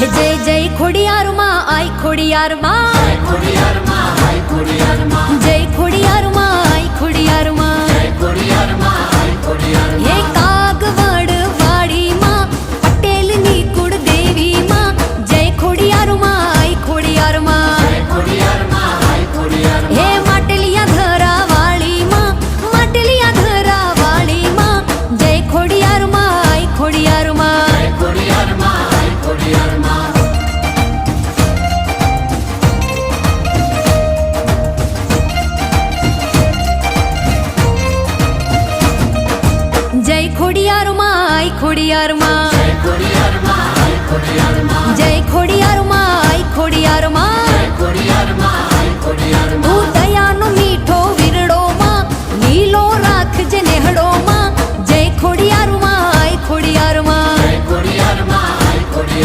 હે જય જય ખોડિયાર માં આઈ ખોડિયાર માં જય ખોડિયાર માં આઈ ખોડિયાર માં જય ખોડિયાર માં આઈ ખોડિયાર માં જય ખોડિયાર માં આઈ ખોડિયાર હે કાગવડ વાડી માં પટેલ ની કુળદેવી માં જય ખોડિયાર માં આઈ ખોડિયાર માં જય ખોડિયાર માં આઈ ખોડિયાર હે માટલિયા ધરા વાળી માં માટલિયા ધરા વાળી માં જય ખોડિયાર માં આઈ ખોડિયાર માં જય ખોડિયાર માં આઈ ખોડિયાર માં જય ખોડિયાર માં આઈ ખોડિયાર માં